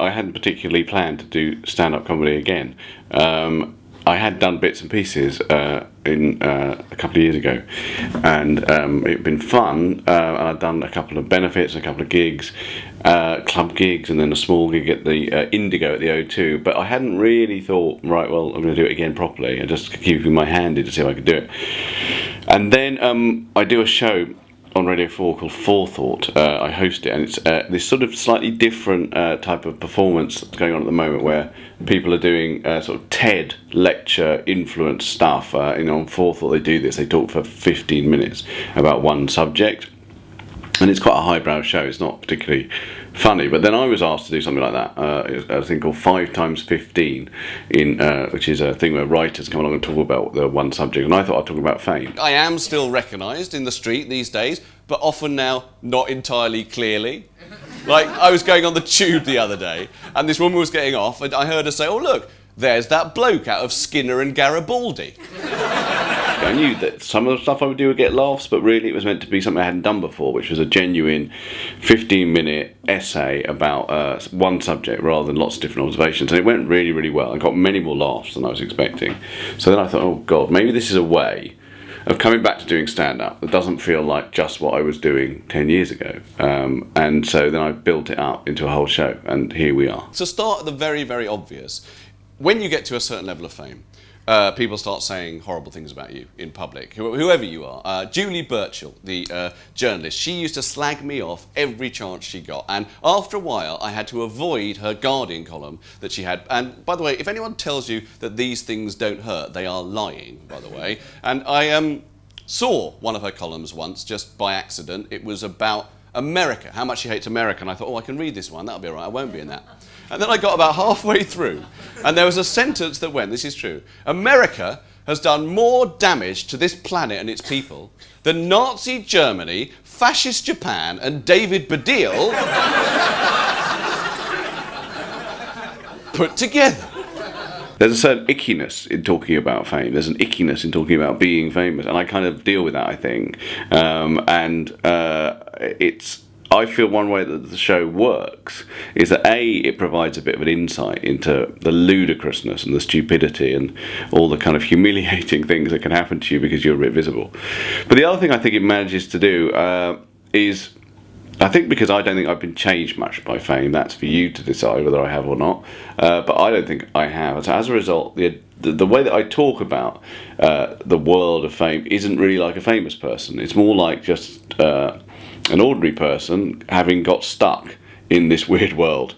I hadn't particularly planned to do stand-up comedy again. I had done bits and pieces in a couple of years ago, and it'd been fun. I'd done a couple of benefits, a couple of gigs, club gigs, and then a small gig at the Indigo at the O2. But I hadn't really thought, right, well, I'm going to do it again properly. I just keeping my hand in to see if I could do it. And then I do a show on Radio 4 called Forethought. I host it, and it's this sort of slightly different type of performance that's going on at the moment, where people are doing sort of TED lecture influence stuff. On Forethought they do this. They talk for 15 minutes about one subject, and it's quite a highbrow show. It's not particularly funny, but then I was asked to do something like that, a thing called 5 times 15, which is a thing where writers come along and talk about the one subject, and I thought I'd talk about fame. I am still recognised in the street these days, but often now not entirely clearly. Like, I was going on the tube the other day, and this woman was getting off, and I heard her say, "Oh look, there's that bloke out of Skinner and Garibaldi." I knew that some of the stuff I would do would get laughs, but really it was meant to be something I hadn't done before, which was a genuine 15-minute essay about one subject rather than lots of different observations. And it went really, really well. I got many more laughs than I was expecting. So then I thought, oh God, maybe this is a way of coming back to doing stand-up that doesn't feel like just what I was doing 10 years ago. And so then I built it up into a whole show, and here we are. To start at the very, very obvious, when you get to a certain level of fame, people start saying horrible things about you in public, whoever you are. Julie Burchill, the journalist, she used to slag me off every chance she got, and after a while I had to avoid her Guardian column that she had. And by the way, if anyone tells you that these things don't hurt, they are lying, by the way. And I saw one of her columns once, just by accident. It was about America, how much she hates America, and I thought, oh, I can read this one, that'll be all right, I won't be in that. And then I got about halfway through, and there was a sentence that went, this is true: America has done more damage to this planet and its people than Nazi Germany, fascist Japan, and David Baddiel put together. There's a certain ickiness in talking about fame. There's an ickiness in talking about being famous, and I kind of deal with that, I think. I feel one way that the show works is that A, it provides a bit of an insight into the ludicrousness and the stupidity and all the kind of humiliating things that can happen to you because you're a bit visible. But the other thing I think it manages to do is, I think because I don't think I've been changed much by fame, that's for you to decide whether I have or not, but I don't think I have. So as a result, the way that I talk about the world of fame isn't really like a famous person. It's more like just an ordinary person having got stuck in this weird world.